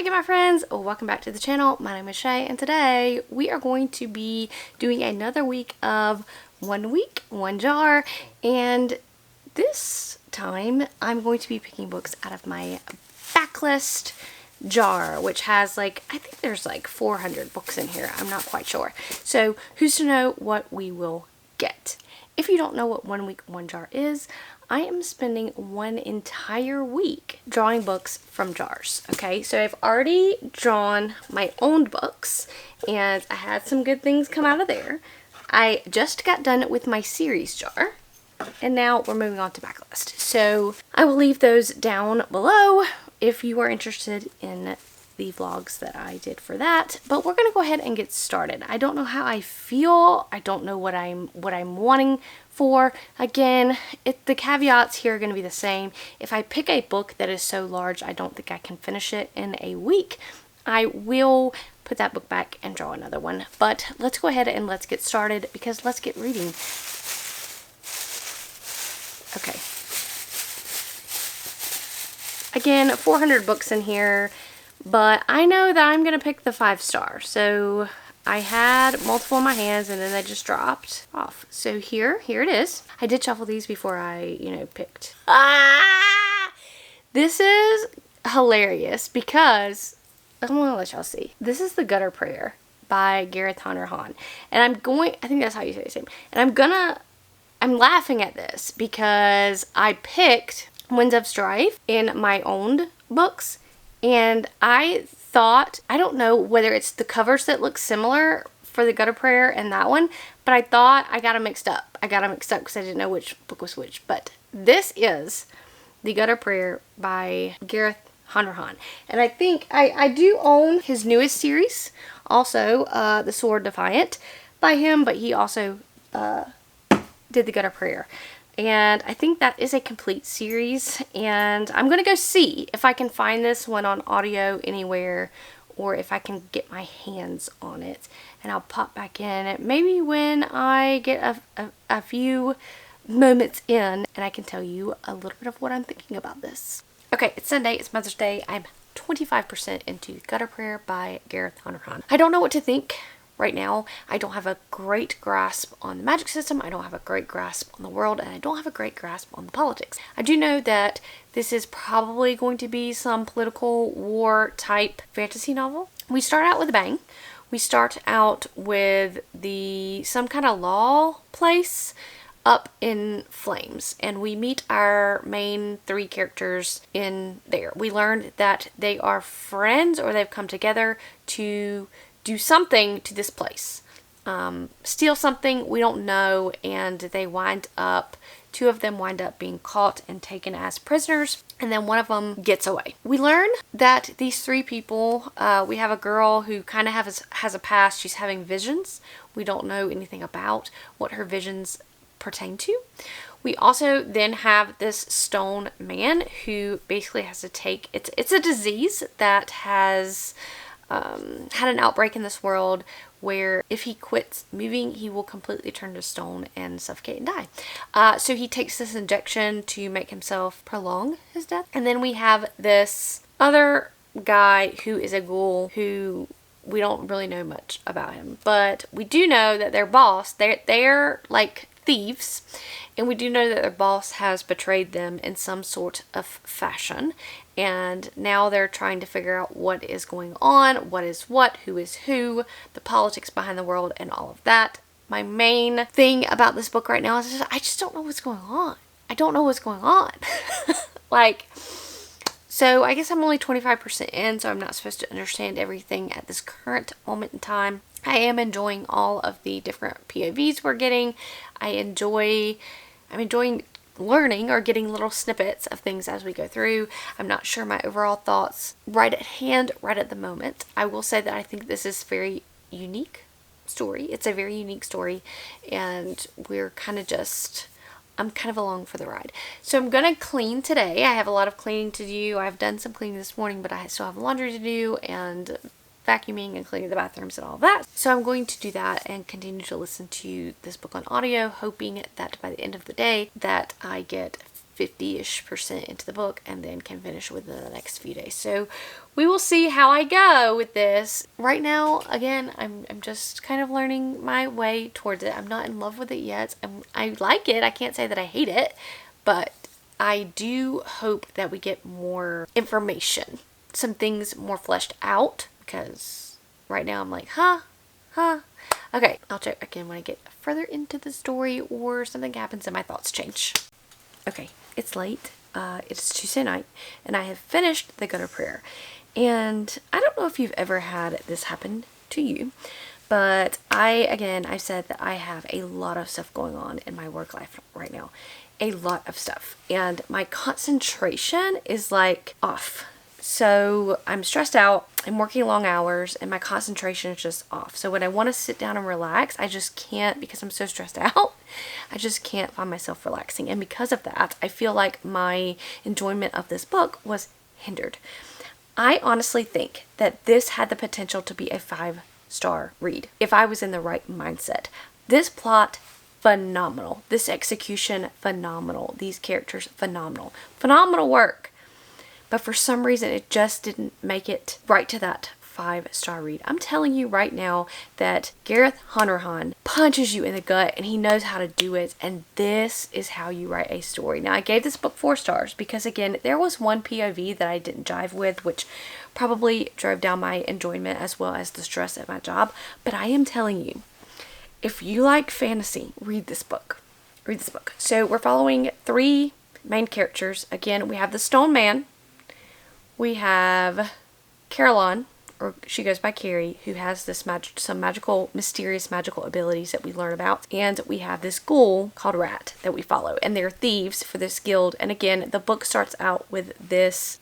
again, my friends. Welcome back to the channel. My name is Shay, and today we are going to be doing another week of one week, one jar, and this time I'm going to be picking books out of my Backlist jar, which has I think there's 400 books in here. I'm not quite sure. So who's to know what we will get? If you don't know what one week, one jar is, I am spending one entire week drawing books from jars. Okay, so I've already drawn my own books and I had some good things come out of there. I just got done with my series jar and now we're moving on to Backlist. So I will leave those down below if you are interested in the vlogs that I did for that. But we're gonna go ahead and get started. I don't know how I feel. I don't know what I'm wanting for. Again, the caveats here are going to be the same. If I pick a book that is so large I don't think I can finish it in a week, I will put that book back and draw another one. But let's go ahead and let's get started, because let's get reading. Okay. Again, 400 books in here, but I know that I'm going to pick the 5-star. So I had multiple in my hands and then they just dropped off. So here it is. I did shuffle these before I, picked. This is hilarious because I'm going to let y'all see. This is The Gutter Prayer by Gareth Hunter Hahn. And I think that's how you say his name. And I'm laughing at this because I picked Winds of Strife in my own books. And I thought, I don't know whether it's the covers that look similar for The Gutter Prayer and that one, but I thought I got them mixed up. I got them mixed up because I didn't know which book was which. But this is The Gutter Prayer by Gareth Hunter Hahn. And I think I do own his newest series, also The Sword Defiant by him, but he also did The Gutter Prayer. And I think that is a complete series, and I'm going to go see if I can find this one on audio anywhere, or if I can get my hands on it, and I'll pop back in maybe when I get a few moments in and I can tell you a little bit of what I'm thinking about this. Okay, it's Sunday, it's Mother's Day. I'm 25% into Gutter Prayer by Gareth Hunter Hahn. I don't know what to think right now. I don't have a great grasp on the magic system. I don't have a great grasp on the world, and I don't have a great grasp on the politics. I do know that this is probably going to be some political war type fantasy novel. We start out with a bang. We start out with some kind of law place up in flames, and we meet our main 3 characters in there. We learned that they are friends, or they've come together to do something to this place. Steal something, we don't know, and they wind up, 2 of them wind up being caught and taken as prisoners, and then one of them gets away. We learn that these 3 people, we have a girl who kind of has a past. She's having visions. We don't know anything about what her visions pertain to. We also then have this stone man who basically has to take, it's a disease that has had an outbreak in this world where if he quits moving, he will completely turn to stone and suffocate and die. So he takes this injection to make himself prolong his death. And then we have this other guy who is a ghoul, who we don't really know much about him, but we do know that their boss, they're like thieves, and we do know that their boss has betrayed them in some sort of fashion, and now they're trying to figure out what is going on, what is what, who is who, the politics behind the world, and all of that. My main thing about this book right now is I just don't know what's going on. I don't know what's going on. So I guess I'm only 25% in, so I'm not supposed to understand everything at this current moment in time. I am enjoying all of the different POVs we're getting. I'm enjoying learning or getting little snippets of things as we go through. I'm not sure my overall thoughts right at hand, right at the moment. I will say that I think this is very unique story. It's a very unique story, and I'm kind of along for the ride. So I'm going to clean today. I have a lot of cleaning to do. I've done some cleaning this morning, but I still have laundry to do and vacuuming and cleaning the bathrooms and all of that. So I'm going to do that and continue to listen to this book on audio, hoping that by the end of the day that I get 50-ish% into the book and then can finish within the next few days. So we will see how I go with this. Right now, again, I'm just kind of learning my way towards it. I'm not in love with it yet. I like it. I can't say that I hate it, but I do hope that we get more information, some things more fleshed out, because right now I'm like, huh. Okay, I'll check again when I get further into the story or something happens and my thoughts change. Okay, it's late. It's Tuesday night, and I have finished the Gutter Prayer. And I don't know if you've ever had this happen to you, but I said that I have a lot of stuff going on in my work life right now. A lot of stuff. And my concentration is like off. So I'm stressed out, I'm working long hours, and my concentration is just off. So when I want to sit down and relax, I just can't because I'm so stressed out. I just can't find myself relaxing. And because of that, I feel like my enjoyment of this book was hindered. I honestly think that this had the potential to be a 5-star read if I was in the right mindset. This plot, phenomenal. This execution, phenomenal. These characters, phenomenal. Phenomenal work. But for some reason, it just didn't make it right to that 5-star read. I'm telling you right now that Gareth Hanrahan punches you in the gut and he knows how to do it. And this is how you write a story. Now, I gave this book 4 stars because, again, there was one POV that I didn't jive with, which probably drove down my enjoyment as well as the stress at my job. But I am telling you, if you like fantasy, read this book. Read this book. So we're following 3 main characters. Again, we have the Stone Man. We have Caroline, or she goes by Carrie, who has this some mysterious magical abilities that we learn about. And we have this ghoul called Rat that we follow. And they're thieves for this guild. And again, the book starts out with this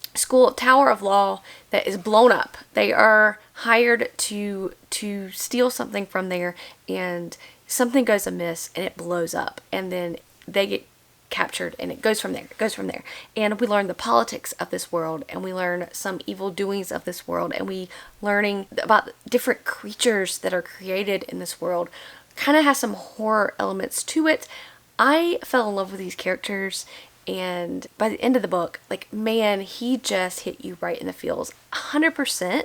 Tower of Law that is blown up. They are hired to steal something from there, and something goes amiss and it blows up. And then they get captured and it goes from there. And we learn the politics of this world, and we learn some evil doings of this world, and we learning about different creatures that are created in this world. Kind of has some horror elements to it. I fell in love with these characters, and by the end of the book, like, man, he just hit you right in the feels. 100%.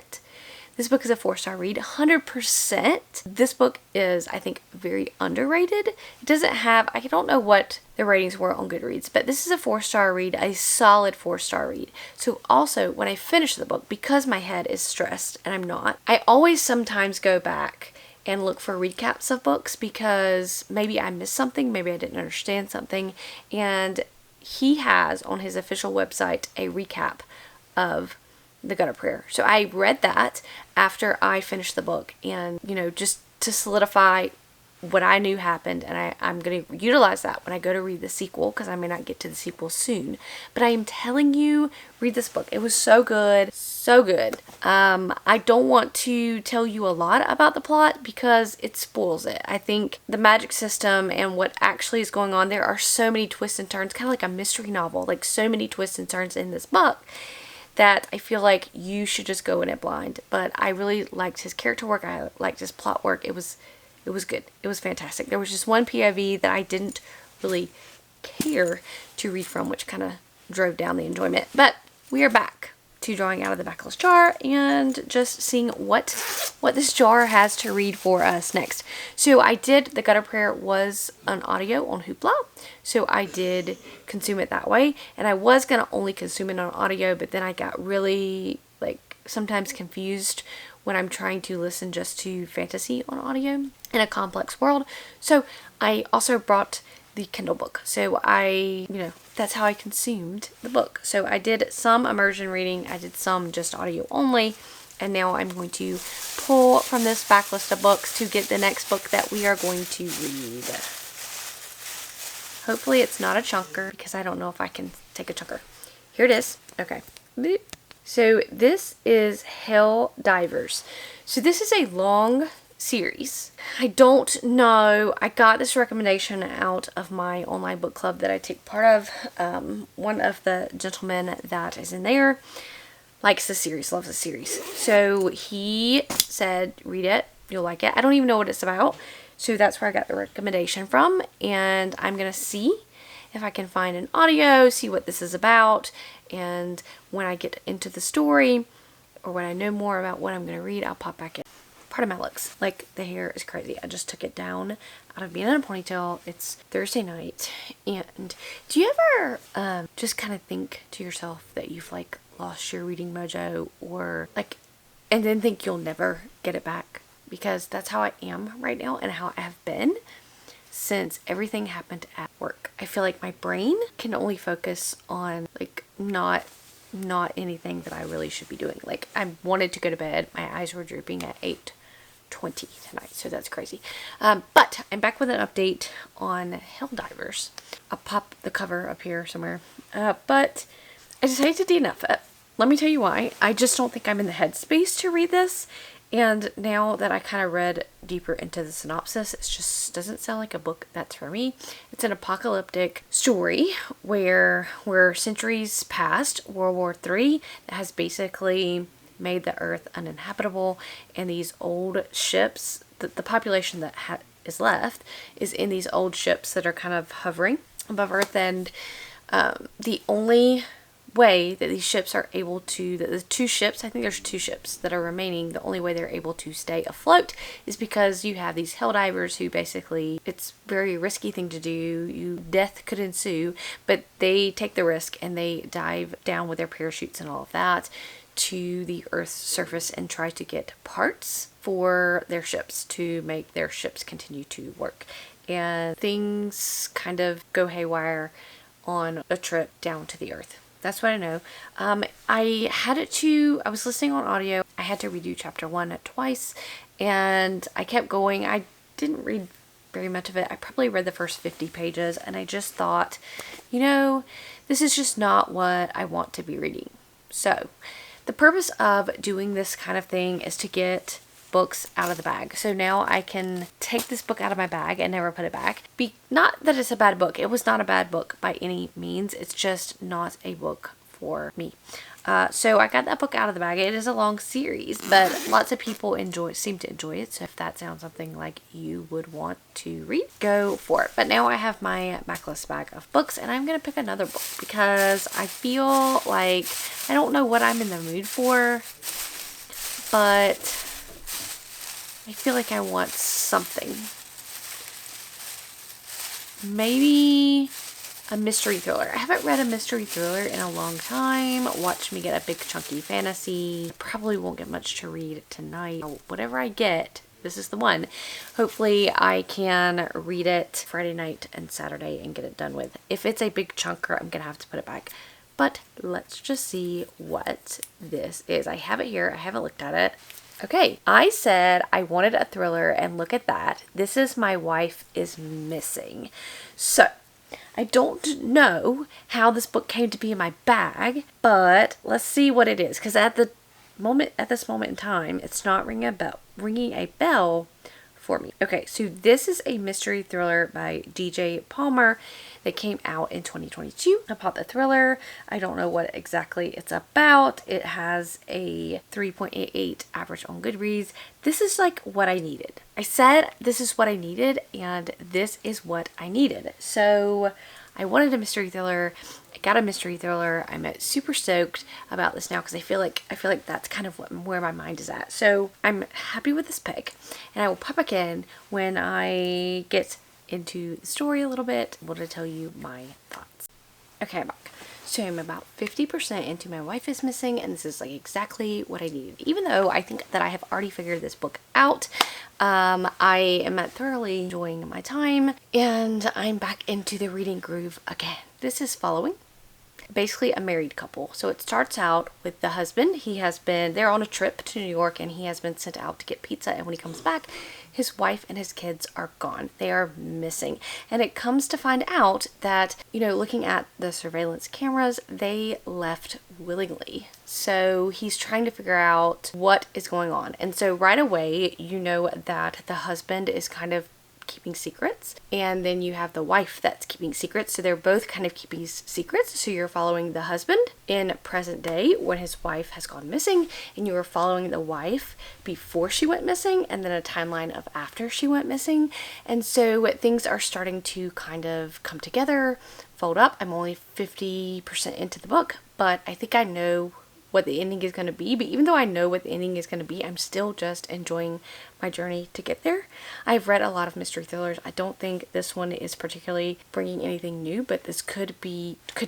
This book is a 4-star read, 100%. This book is, I think, very underrated. It doesn't have, I don't know what the ratings were on Goodreads, but this is a 4-star read, a solid 4-star read. So also, when I finish the book, because my head is stressed, and I'm not, I always sometimes go back and look for recaps of books because maybe I missed something, maybe I didn't understand something, and he has on his official website a recap of the Gutter Prayer. So I read that after I finished the book, and just to solidify what I knew happened, and I'm going to utilize that when I go to read the sequel, because I may not get to the sequel soon. But I am telling you, read this book. It was so good. So good. I don't want to tell you a lot about the plot because it spoils it. I think the magic system and what actually is going on, there are so many twists and turns, kind of like a mystery novel, like so many twists and turns in this book, that I feel like you should just go in it blind. But I really liked his character work. I liked his plot work. It was good. It was fantastic. There was just one POV that I didn't really care to read from, which kind of drove down the enjoyment. But we are back to drawing out of the Backlist jar and just seeing what this jar has to read for us next. So I did, the Gutter Prayer was an audio on Hoopla, so I did consume it that way, and I was going to only consume it on audio, but then I got really, sometimes confused when I'm trying to listen just to fantasy on audio in a complex world. So I also brought the Kindle book. So that's how I consumed the book. So I did some immersion reading, I did some just audio only, and now I'm going to pull from this backlist of books to get the next book that we are going to read. Hopefully it's not a chunker, because I don't know if I can take a chunker. Here it is. Okay. So this is Hell Divers. So this is a long series. I don't know. I got this recommendation out of my online book club that I take part of. One of the gentlemen that is in there likes the series, loves the series. So he said, read it, you'll like it. I don't even know what it's about. So that's where I got the recommendation from, and I'm going to see if I can find an audio, see what this is about, and when I get into the story or when I know more about what I'm going to read, I'll pop back in. Part of my looks, like the hair is crazy. I just took it down out of being in a ponytail. It's Thursday night, and do you ever just kind of think to yourself that you've like lost your reading mojo, or like, and then think you'll never get it back? Because that's how I am right now, and how I have been since everything happened at work. I feel like my brain can only focus on like not anything that I really should be doing. Like, I wanted to go to bed. My eyes were drooping at 8:20 tonight, so that's crazy. But I'm back with an update on Helldivers. I'll pop the cover up here somewhere. But I decided to DNF it. Let me tell you why. I just don't think I'm in the headspace to read this. And now that I kind of read deeper into the synopsis, it just doesn't sound like a book that's for me. It's an apocalyptic story where centuries past, World War III, that has basically made the earth uninhabitable, and these old ships, the population that is left is in these old ships that are kind of hovering above earth, and the only way that these ships are able to, the two ships, I think there's two ships that are remaining, the only way they're able to stay afloat is because you have these helldivers who basically, it's a very risky thing to do, death could ensue, but they take the risk and they dive down with their parachutes and all of that to the Earth's surface and try to get parts for their ships to make their ships continue to work. And things kind of go haywire on a trip down to the Earth. That's what I know. I was listening on audio. I had to redo chapter 1 twice, and I kept going. I didn't read very much of it. I probably read the first 50 pages, and I just thought, this is just not what I want to be reading. So the purpose of doing this kind of thing is to get books out of the bag. So now I can take this book out of my bag and never put it back. Not that it's a bad book. It was not a bad book by any means. It's just not a book for me. So I got that book out of the bag. It is a long series, but lots of people seem to enjoy it. So if that sounds something like you would want to read, go for it. But now I have my Backlist bag of books, and I'm going to pick another book because I feel like I don't know what I'm in the mood for, but I feel like I want something. Maybe a mystery thriller. I haven't read a mystery thriller in a long time. Watch me get a big chunky fantasy. Probably won't get much to read tonight. Whatever I get, this is the one. Hopefully I can read it Friday night and Saturday and get it done with. If it's a big chunker, I'm gonna have to put it back. But let's just see what this is. I have it here. I haven't looked at it. Okay, I said I wanted a thriller, and look at that. This is My Wife is Missing. So, I don't know how this book came to be in my bag, but let's see what it is. Because at this moment in time, it's not ringing a bell for me. Okay, so this is a mystery thriller by DJ Palmer that came out in 2022. I bought the thriller. I don't know what exactly it's about. It has a 3.88 average on Goodreads. This is like what I needed. I said this is what I needed, and this is what I needed. So I wanted a mystery thriller. I got a mystery thriller. I'm super stoked about this now because I feel like that's kind of where my mind is at. So I'm happy with this pick, and I will pop back in when I get into the story a little bit. I'm going to tell you my thoughts. Okay, I'm back. So I'm about 50% into My Wife is Missing, and this is like exactly what I needed. Even though I think that I have already figured this book out, I am thoroughly enjoying my time, and I'm back into the reading groove again. This is following basically a married couple. So it starts out with the husband. They're on a trip to New York, and he has been sent out to get pizza, and when he comes back, his wife and his kids are gone. They are missing. And it comes to find out that, looking at the surveillance cameras, they left willingly. So he's trying to figure out what is going on. And so right away, that the husband is kind of keeping secrets, and then you have the wife that's keeping secrets, so they're both kind of keeping secrets. So you're following the husband in present day when his wife has gone missing, and you are following the wife before she went missing, and then a timeline of after she went missing. And so things are starting to kind of come together, fold up. I'm only 50% into the book, but I think I know what the ending is going to be. But even though I know what the ending is going to be, I'm still just enjoying my journey to get there. I've read a lot of mystery thrillers. I don't think this one is particularly bringing anything new, but this could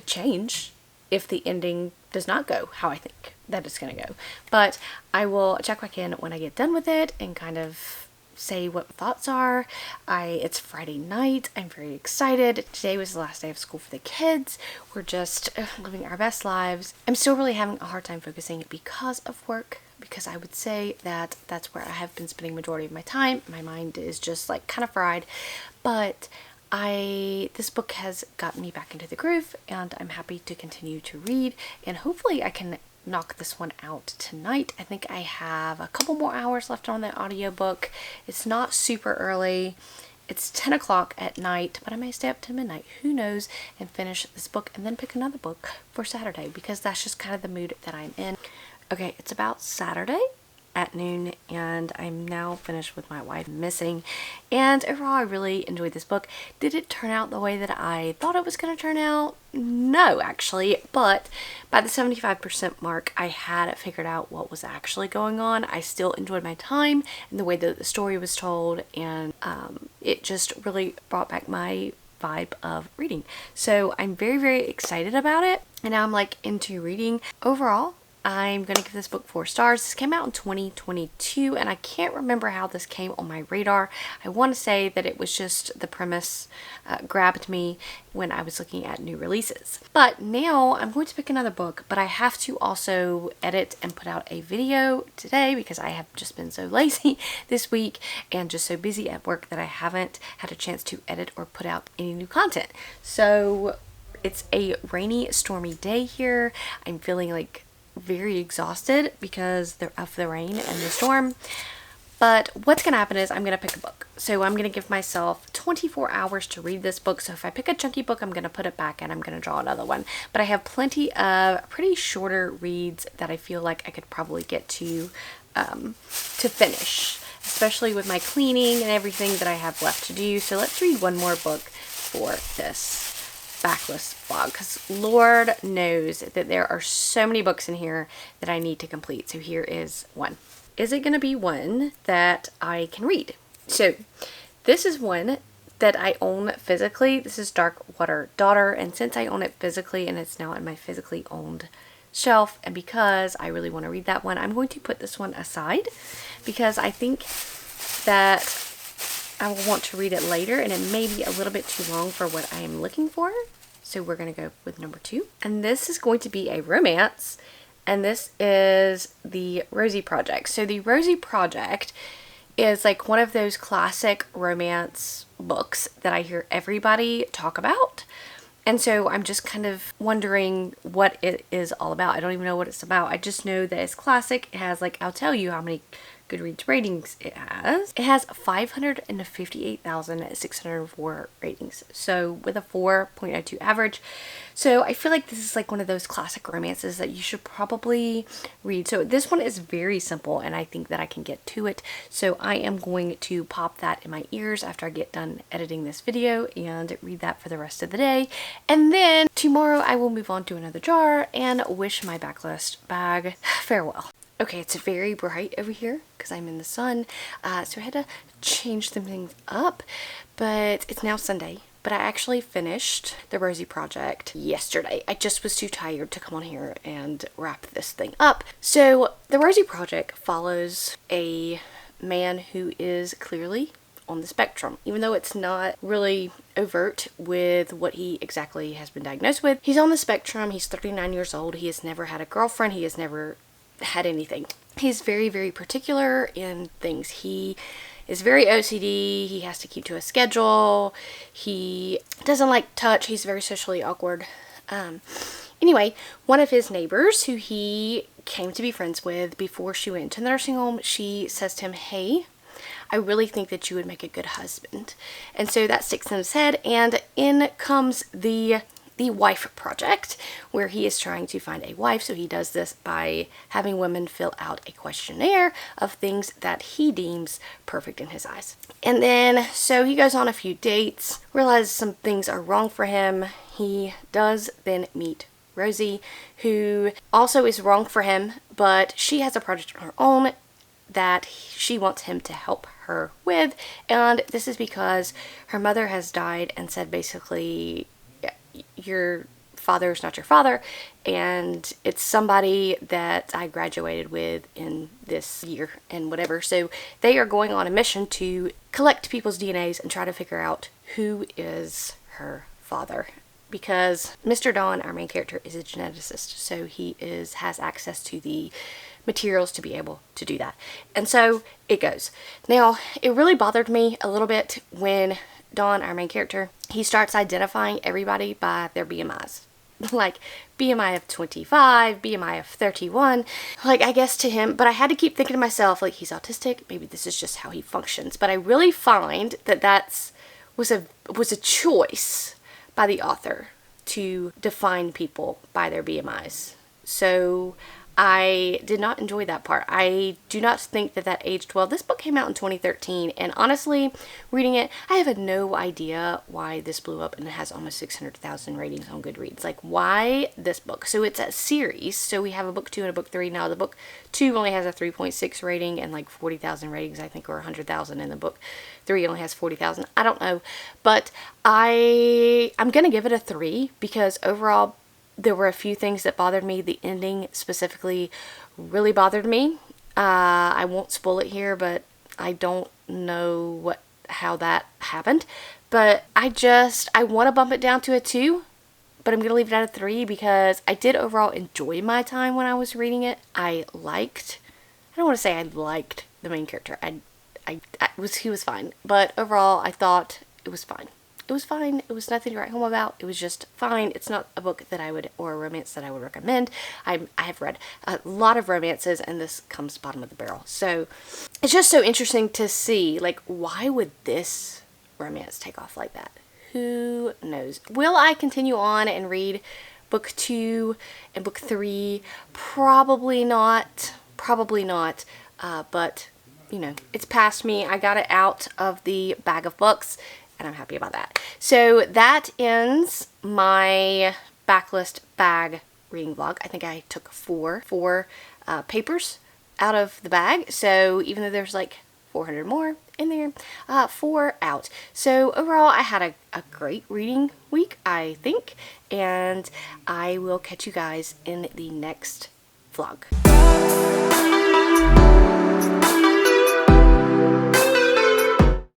change if the ending does not go how I think that it's going to go. But I will check back in when I get done with it and kind of say what thoughts are. It's Friday night. I'm very excited. Today was the last day of school for the kids. We're just living our best lives. I'm still really having a hard time focusing because of work, because I would say that that's where I have been spending majority of my time. My mind is just like kind of fried, but this book has gotten me back into the groove, and I'm happy to continue to read, and hopefully I can knock this one out tonight. I think I have a couple more hours left on the audiobook. It's not super early. It's 10 o'clock at night, but I may stay up to midnight, who knows, and finish this book and then pick another book for Saturday, because that's just kind of the mood that I'm in. Okay, it's about Saturday at noon, and I'm now finished with My Wife Missing, and overall I really enjoyed this book. Did it turn out the way that I thought it was going to turn out? No, actually, but by the 75% mark I had figured out what was actually going on. I still enjoyed my time and the way that the story was told, and it just really brought back my vibe of reading. So I'm very, very excited about it, and now I'm like into reading. Overall, I'm going to give this book 4 stars. This came out in 2022, and I can't remember how this came on my radar. I want to say that it was just the premise grabbed me when I was looking at new releases. But now I'm going to pick another book, but I have to also edit and put out a video today because I have just been so lazy this week and just so busy at work that I haven't had a chance to edit or put out any new content. So it's a rainy, stormy day here. I'm feeling like very exhausted because of the rain and the storm. But what's going to happen is I'm going to pick a book. So I'm going to give myself 24 hours to read this book. So if I pick a chunky book, I'm going to put it back and I'm going to draw another one. But I have plenty of pretty shorter reads that I feel like I could probably get to finish, especially with my cleaning and everything that I have left to do. So let's read one more book for this Backlist vlog, because Lord knows that there are so many books in here that I need to complete. So here is one. Is it going to be one that I can read? So this is one that I own physically. This is Darkwater Daughter, and since I own it physically and it's now on my physically owned shelf, and because I really want to read that one, I'm going to put this one aside because I think that I will want to read it later, and it may be a little bit too long for what I am looking for. So we're going to go with number 2. And this is going to be a romance, and this is The Rosie Project. So The Rosie Project is like one of those classic romance books that I hear everybody talk about. And so I'm just kind of wondering what it is all about. I don't even know what it's about. I just know that it's classic. It has, like, I'll tell you how many Goodreads ratings it has. It has 558,604 ratings. So with a 4.02 average. So I feel like this is like one of those classic romances that you should probably read. So this one is very simple, and I think that I can get to it. So I am going to pop that in my ears after I get done editing this video and read that for the rest of the day. And then tomorrow I will move on to another jar and wish my backlist bag farewell. Okay, it's very bright over here because I'm in the sun, so I had to change some things up, but it's now Sunday. But I actually finished The Rosie Project yesterday. I just was too tired to come on here and wrap this thing up. So The Rosie Project follows a man who is clearly on the spectrum, even though it's not really overt with what he exactly has been diagnosed with. He's on the spectrum. He's 39 years old. He has never had a girlfriend. He has never had anything. He's very, very particular in things. He is very OCD. He has to keep to a schedule. He doesn't like touch. He's very socially awkward. Anyway, one of his neighbors who he came to be friends with before she went to the nursing home, she says to him, "Hey, I really think that you would make a good husband." And so that sticks in his head, and in comes the the Wife Project, where he is trying to find a wife. So he does this by having women fill out a questionnaire of things that he deems perfect in his eyes. And then, so he goes on a few dates, realizes some things are wrong for him. He does then meet Rosie, who also is wrong for him, but she has a project on her own that she wants him to help her with. And this is because her mother has died and said basically, your father is not your father, and it's somebody that I graduated with in this year and whatever. So they are going on a mission to collect people's DNAs and try to figure out who is her father. Because Mr. Don, our main character, is a geneticist, so he has access to the materials to be able to do that. And so it goes. Now, it really bothered me a little bit when Don, our main character, he starts identifying everybody by their BMIs. Like BMI of 25, BMI of 31. Like, I guess to him, but I had to keep thinking to myself, like, he's autistic, maybe this is just how he functions. But I really find that was a choice by the author to define people by their BMIs. So I did not enjoy that part. I do not think that aged well. This book came out in 2013, and honestly, reading it, I have no idea why this blew up and it has almost 600,000 ratings on Goodreads. Like, why this book? So it's a series. So we have a book 2 and a book 3. Now the book 2 only has a 3.6 rating and like 40,000 ratings, I think, or 100,000, and the book 3 only has 40,000. I don't know, but I'm gonna give it a 3 because overall there were a few things that bothered me. The ending specifically really bothered me. I won't spoil it here, but I don't know how that happened. But I want to bump it down to a 2, but I'm going to leave it at a 3 because I did overall enjoy my time when I was reading it. I don't want to say I liked the main character. He was fine. But overall, I thought it was fine. It was fine. It was nothing to write home about. It was just fine. It's not a book that or a romance that I would recommend. I have read a lot of romances, and this comes bottom of the barrel. So it's just so interesting to see, like, why would this romance take off like that? Who knows? Will I continue on and read book 2 and book 3? Probably not. Probably not. But, you know, it's past me. I got it out of the bag of books, and I'm happy about that. So that ends my Backlist bag reading vlog. I think I took four papers out of the bag. So even though there's like 400 more in there, 4 out. So overall, I had a great reading week, I think. And I will catch you guys in the next vlog.